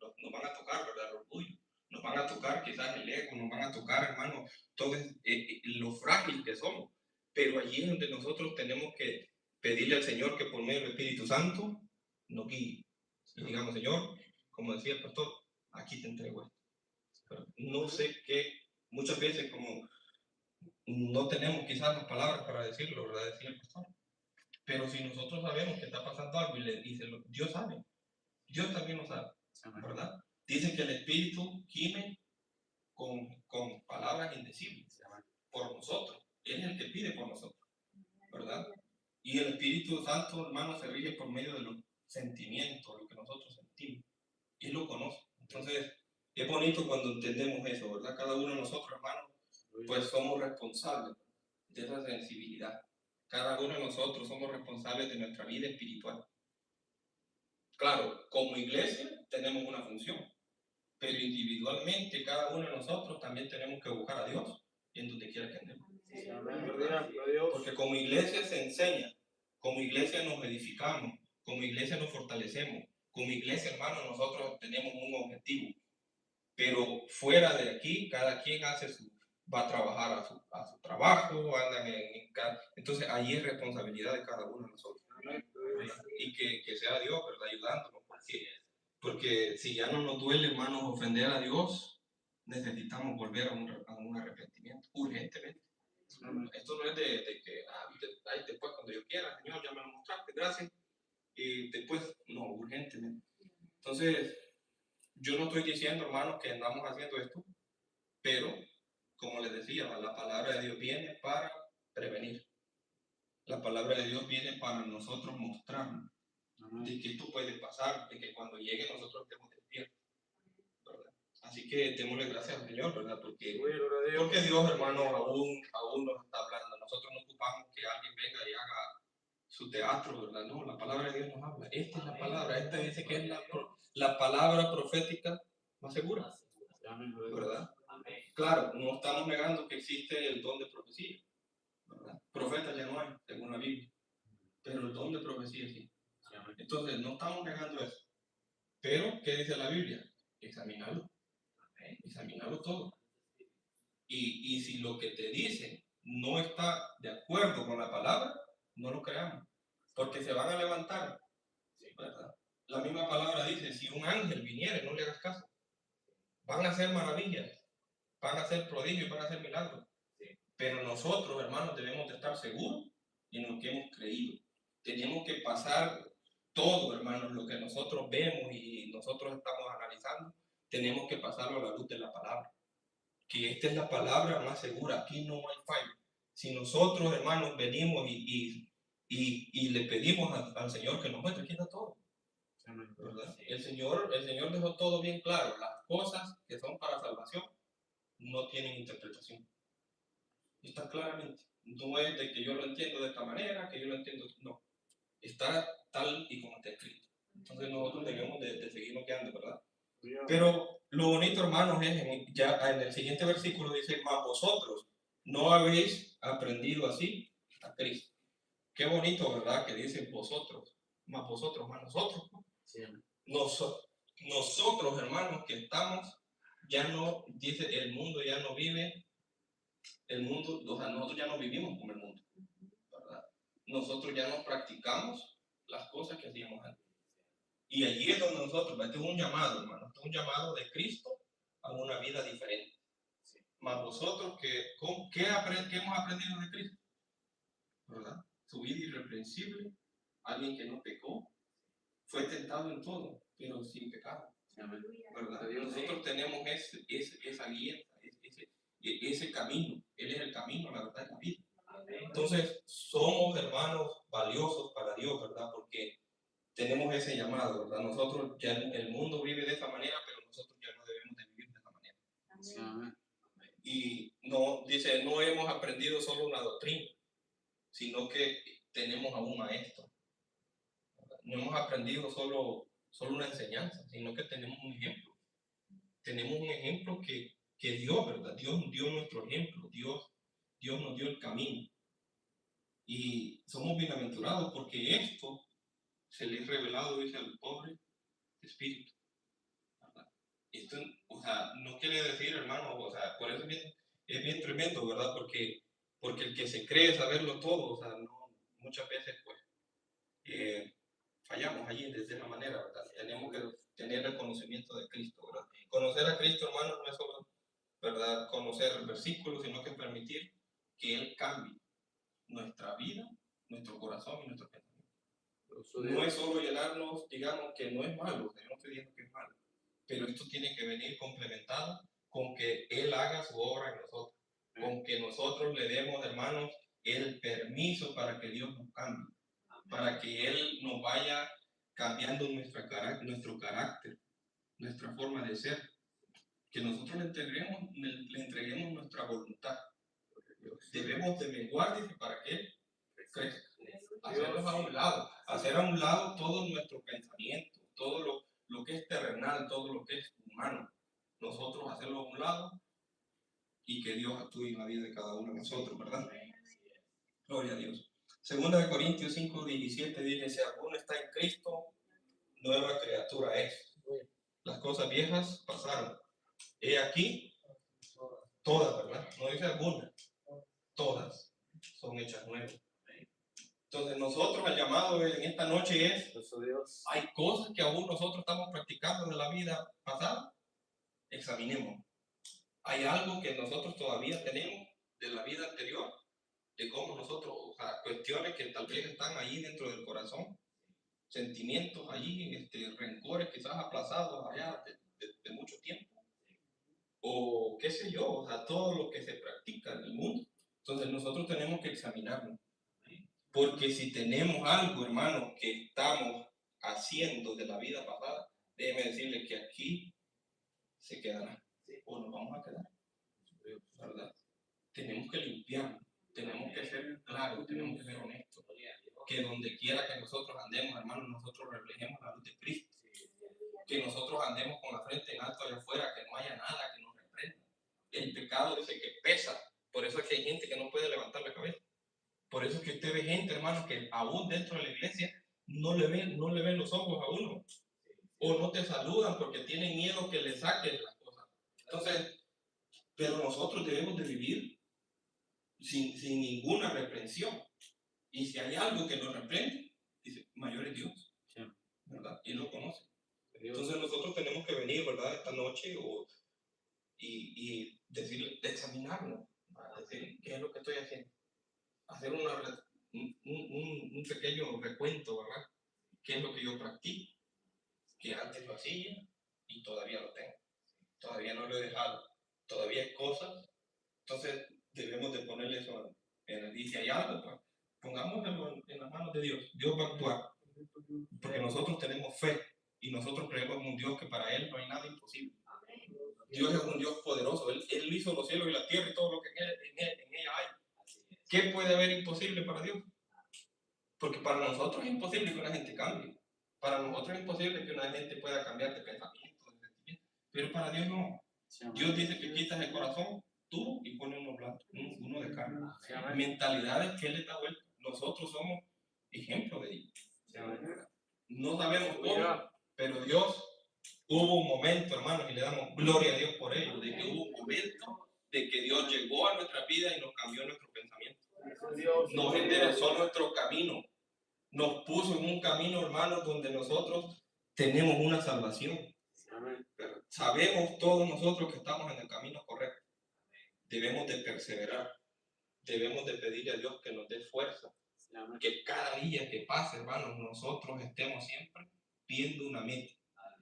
nos van a tocar, ¿verdad? El orgullo, nos van a tocar quizás el ego, nos van a tocar, hermanos, todo lo frágil que somos. Pero allí es donde nosotros tenemos que pedirle al Señor que por medio del Espíritu Santo nos guíe. Y digamos, Señor, como decía el pastor, aquí te entrego esto. Pero no sé qué, muchas veces como no tenemos quizás las palabras para decirlo, ¿verdad? Decía el pastor. Pero si nosotros sabemos que está pasando algo y le dice, Dios sabe, Dios también lo sabe, ¿verdad? Dice que el Espíritu gime con palabras indecibles por nosotros. Él es el que pide por nosotros, ¿verdad? Y el Espíritu Santo, hermano, se rige por medio de los sentimientos, lo que nosotros sentimos. Y Él lo conoce. Entonces, es bonito cuando entendemos eso, ¿verdad? Cada uno de nosotros, hermanos, pues somos responsables de esa sensibilidad. Cada uno de nosotros somos responsables de nuestra vida espiritual. Claro, como iglesia tenemos una función, pero individualmente cada uno de nosotros también tenemos que buscar a Dios en donde quiera que andemos. Porque como iglesia se enseña, como iglesia nos edificamos, como iglesia nos fortalecemos, como iglesia, hermano, nosotros tenemos un objetivo. Pero fuera de aquí, cada quien hace va a trabajar a su trabajo, andan entonces ahí es responsabilidad de cada uno de nosotros. ¿Verdad? Y que sea Dios, ¿verdad? Ayudándonos, porque si ya no nos duele, hermanos, ofender a Dios, necesitamos volver a un arrepentimiento urgentemente. Esto no es de que después cuando yo quiera, Señor, ya me lo mostraste, gracias, y después, no, urgentemente. Entonces, yo no estoy diciendo, hermanos, que andamos haciendo esto, pero, como les decía, la palabra de Dios viene para prevenir. La palabra de Dios viene para nosotros mostrarnos de que esto puede pasar, de que cuando llegue nosotros estemos despiertos, ¿verdad? Así que démosle gracias al Señor, ¿verdad? Porque Dios, hermanos, aún nos está hablando. Nosotros no ocupamos que alguien venga y haga su teatro, ¿verdad? No, la palabra de Dios nos habla. Esta es la palabra, esta dice que es la palabra profética más segura, ¿verdad? Claro, no estamos negando que existe el don de profecía, ¿verdad? Profetas ya no hay, según la Biblia, pero el don de profecía sí. Entonces, no estamos negando eso. Pero, ¿qué dice la Biblia? Examinarlo. Examinarlo todo. Y si lo que te dice no está de acuerdo con la palabra, no lo creamos. Porque se van a levantar, ¿verdad? La misma palabra dice, si un ángel viniere, no le hagas caso. Van a hacer maravillas, van a hacer prodigios, van a hacer milagros. Pero nosotros, hermanos, debemos de estar seguros en lo que hemos creído. Tenemos que pasar todo, hermanos, lo que nosotros vemos y nosotros estamos analizando, tenemos que pasarlo a la luz de la palabra. Que esta es la palabra más segura, aquí no hay fallo. Si nosotros, hermanos, venimos y le pedimos al Señor que nos muestre, aquí está todo. ¿Verdad? El Señor dejó todo bien claro. Las cosas que son para salvación no tienen interpretación. Está claramente. No es de que yo lo entiendo de esta manera, que yo lo entiendo. No. Está tal y como está escrito. Entonces nosotros debemos de seguirnos quedando, ¿verdad? Pero lo bonito, hermanos, es ya en el siguiente versículo dice, mas vosotros no habéis aprendido así a Cristo. Qué bonito, ¿verdad? Que dice vosotros, más vosotros, más nosotros. Sí. Nosotros, hermanos, que estamos, ya no, dice, el mundo ya no vive, el mundo, o sea, nosotros ya no vivimos como el mundo, ¿verdad? Nosotros ya no practicamos las cosas que hacíamos antes. Y allí es donde nosotros, este es un llamado, hermano, este es un llamado de Cristo a una vida diferente. Sí. Más vosotros, ¿qué hemos aprendido de Cristo? ¿Verdad? Su vida irreprensible, alguien que no pecó, fue tentado en todo, pero sin pecado. ¿Verdad? Nosotros tenemos esa guía, ese camino. Él es el camino, la verdad, y la vida. Entonces, somos hermanos valiosos para Dios, ¿verdad? Porque tenemos ese llamado, ¿verdad? Nosotros ya el mundo vive de esa manera, pero nosotros ya no debemos de vivir de esa manera. Amén. Y no, dice, no hemos aprendido solo una doctrina, sino que tenemos a un maestro. ¿Verdad? No hemos aprendido solo una enseñanza, sino que tenemos un ejemplo. Tenemos un ejemplo que Dios, ¿verdad? Dios dio nuestro ejemplo, Dios nos dio el camino. Y somos bienaventurados porque esto se le es revelado, dice, al pobre espíritu. ¿Verdad? Esto, o sea, no quiere decir, hermano, o sea, por eso es bien tremendo, ¿verdad? Porque el que se cree saberlo todo, o sea, no, muchas veces, pues, fallamos allí de esa manera, ¿verdad? Tenemos que tener el conocimiento de Cristo, ¿verdad? Conocer a Cristo, hermano, no es solo, ¿verdad?, conocer el versículo, sino que permitir que Él cambie nuestra vida, nuestro corazón y nuestro pensamiento. No es solo llenarnos, digamos, que no es malo, yo no estoy diciendo que es malo, pero esto tiene que venir complementado con que Él haga su obra en nosotros, con que nosotros le demos, hermanos, el permiso para que Dios nos cambie, para que Él nos vaya cambiando nuestro carácter, nuestra forma de ser, que nosotros le entreguemos nuestra voluntad. Debemos de menguar, dice, para que Él crezca. Hacerlos hacer a un lado todo nuestro pensamiento, todo lo que es terrenal, todo lo que es humano. Nosotros hacerlo a un lado y que Dios actúe en la vida de cada uno de nosotros, ¿verdad? Gloria a Dios. Segunda de Corintios 5:17 dice, si alguno está en Cristo, nueva criatura es. Las cosas viejas pasaron. He aquí, Todas, ¿verdad? No dice algunas, todas son hechas nuevas. Entonces nosotros el llamado en esta noche es, hay cosas que aún nosotros estamos practicando de la vida pasada, examinemos. Hay algo que nosotros todavía tenemos de la vida anterior, de cómo nosotros, o sea, cuestiones que tal vez están ahí dentro del corazón, sentimientos allí, rencores quizás aplazados allá de mucho tiempo, o qué sé yo, o sea, todo lo que se practica en el mundo. Entonces nosotros tenemos que examinarnos, porque si tenemos algo, hermano, que estamos haciendo de la vida pasada, déjeme decirle que aquí se quedará, o nos vamos a quedar, ¿verdad? Tenemos que limpiarlo, tenemos que ser claros, tenemos que ser honestos, que donde quiera que nosotros andemos, hermanos, nosotros reflejemos la luz de Cristo, que nosotros andemos con la frente en alto allá afuera, que no haya nada que nos reprenda. El pecado dice que pesa, por eso es que hay gente que no puede levantar la cabeza, por eso es que usted ve gente, hermanos, que aún dentro de la iglesia no le ven los ojos a uno, o no te saludan porque tienen miedo que le saquen las cosas. Entonces, pero nosotros debemos de vivir sin ninguna reprensión. Y si hay algo que nos reprende, dice, mayor es Dios, ¿verdad? Y lo conoce. Entonces nosotros tenemos que venir, ¿verdad? Esta noche y decir, examinarnos, decir, ¿qué es lo que estoy haciendo? Hacer un pequeño recuento, ¿verdad? ¿Qué es lo que yo practico? Que antes lo hacía y todavía lo tengo. Todavía no lo he dejado. Todavía hay cosas. Entonces debemos de ponerle eso en el. Y si hay algo, pues pongámoslo en las manos de Dios. Dios va a actuar. Porque nosotros tenemos fe y nosotros creemos en un Dios que para Él no hay nada imposible. Dios es un Dios poderoso. Él hizo los cielos y la tierra y todo lo que en ella hay. ¿Qué puede haber imposible para Dios? Porque para nosotros es imposible que una gente cambie. Para nosotros es imposible que una gente pueda cambiar de pensamiento, de sentimiento. Pero para Dios no. Dios dice que quitas el corazón tú y pones uno blanco, uno de carne. Mentalidades que Él está vuelto. Nosotros somos ejemplo de ello. No sabemos cómo, pero Dios, hubo un momento, hermanos, y le damos gloria a Dios por ello, de que hubo un momento de que Dios llegó a nuestra vida y nos cambió nuestro pensamiento. Nos enderezó nuestro camino. Nos puso en un camino, hermanos, donde nosotros tenemos una salvación. Sabemos todos nosotros que estamos en el camino correcto. Debemos de perseverar. Debemos de pedirle a Dios que nos dé fuerza. Que cada día que pase, hermanos, nosotros estemos siempre viendo una meta,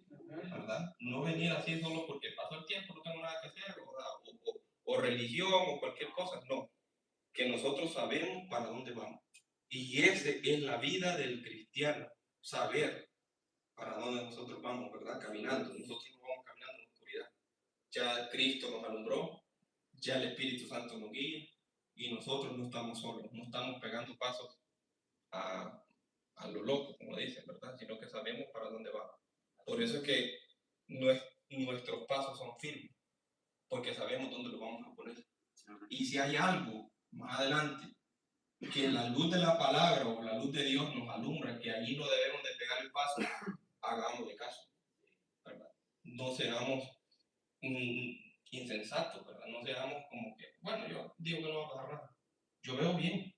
¿verdad? No venir así solo porque pasó el tiempo, no tengo nada que hacer, o religión, o cualquier cosa, no. Que nosotros sabemos para dónde vamos. Y esa es la vida del cristiano, saber para dónde nosotros vamos, ¿verdad? Caminando. Nosotros no vamos caminando en la oscuridad. Ya Cristo nos alumbró, ya el Espíritu Santo nos guía, y nosotros no estamos solos, no estamos pegando pasos a lo loco, como dicen, ¿verdad? Sino que sabemos para dónde vamos. Por eso es que nuestros pasos son firmes, porque sabemos dónde lo vamos a poner. Y si hay algo más adelante que la luz de la palabra o la luz de Dios nos alumbra, que allí no debemos de pegar el paso, hagámosle caso, ¿verdad? No seamos insensatos, ¿verdad? No seamos como que, bueno, yo digo que no va a pasar nada. Yo veo bien,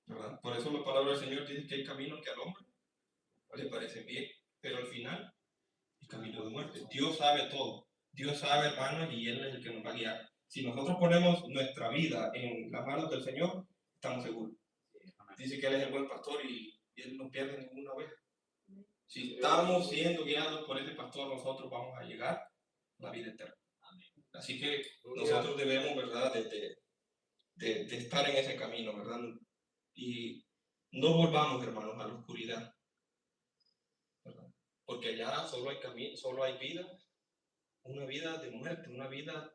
¿verdad? Por eso la palabra del Señor dice que hay caminos que al hombre le parecen bien, pero al final el camino de muerte. Dios sabe todo. Dios sabe, hermanos, y Él es el que nos va a guiar. Si nosotros ponemos nuestra vida en las manos del Señor, estamos seguros. Dice que Él es el buen pastor y Él no pierde ninguna oveja. Si estamos siendo guiados por ese pastor, nosotros vamos a llegar a la vida eterna. Así que nosotros debemos, ¿verdad?, de estar en ese camino, ¿verdad? Y no volvamos, hermanos, a la oscuridad, ¿verdad? Porque allá solo hay vida, una vida de muerte, una vida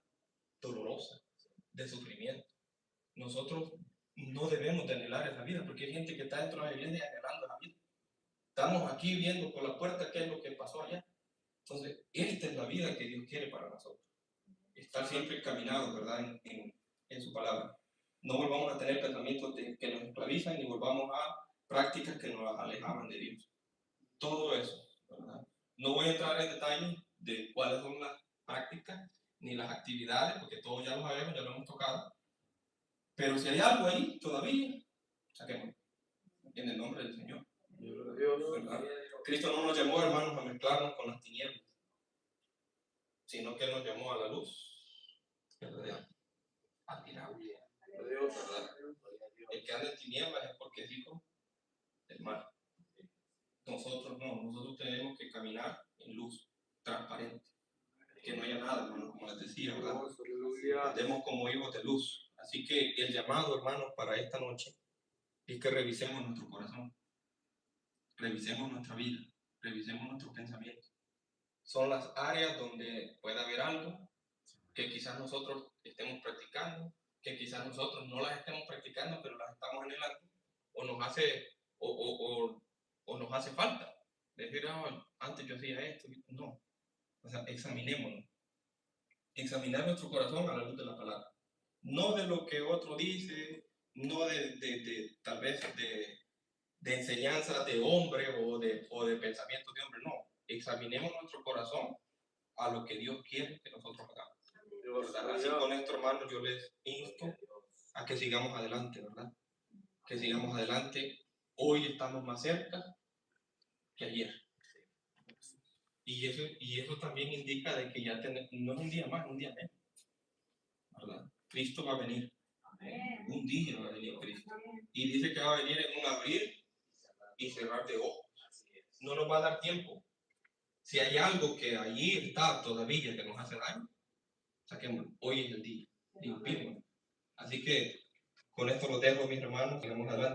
dolorosa, de sufrimiento. Nosotros no debemos de anhelar esa vida, porque hay gente que está dentro de la iglesia anhelando la vida. Estamos aquí viendo por la puerta qué es lo que pasó allá. Entonces, esta es la vida que Dios quiere para nosotros. Estar siempre encaminados, ¿verdad?, en su palabra. No volvamos a tener pensamientos que nos esclavizan, ni volvamos a prácticas que nos alejaban de Dios. Todo eso, ¿verdad? No voy a entrar en detalle de cuáles son las prácticas, ni las actividades, porque todos ya lo sabemos, ya lo hemos tocado. Pero si hay algo ahí todavía, saquemos en el nombre del Señor. ¿Verdad? Cristo no nos llamó, hermanos, a mezclarnos con las tinieblas, sino que Él nos llamó a la luz. ¿Verdad? Admirable. ¿Verdad? El que anda en tinieblas es porque es hijo del mal. Nosotros no, nosotros tenemos que caminar en luz, transparente. Que no haya nada, hermano, como les decía, ¿verdad? Andemos como hijos de luz. Así que el llamado, hermanos, para esta noche es que revisemos nuestro corazón, revisemos nuestra vida, revisemos nuestros pensamientos. Son las áreas donde puede haber algo que quizás nosotros estemos practicando, que quizás nosotros no las estemos practicando, pero las estamos anhelando, o nos hace, o nos hace falta. Decir, antes yo hacía esto, no. O sea, examinémonos. Examinar nuestro corazón a la luz de la palabra. No de lo que otro dice, no de tal vez de enseñanza de hombre o de pensamientos de hombre, no. Examinemos nuestro corazón a lo que Dios quiere que nosotros hagamos. ¿Verdad? Así con esto, hermanos, yo les insto a que sigamos adelante, ¿verdad? Que sigamos adelante. Hoy estamos más cerca que ayer. Y eso también indica de que ya no es un día más, un día menos. ¿Verdad? Cristo va a venir. Un día va a venir Cristo. Y dice que va a venir en un abrir y cerrar de ojos. No nos va a dar tiempo. Si hay algo que allí está todavía que nos hace daño, saquémoslo. Hoy es el día. Limpiémoslo. Así que con esto lo dejo, mis hermanos. Sigamos adelante.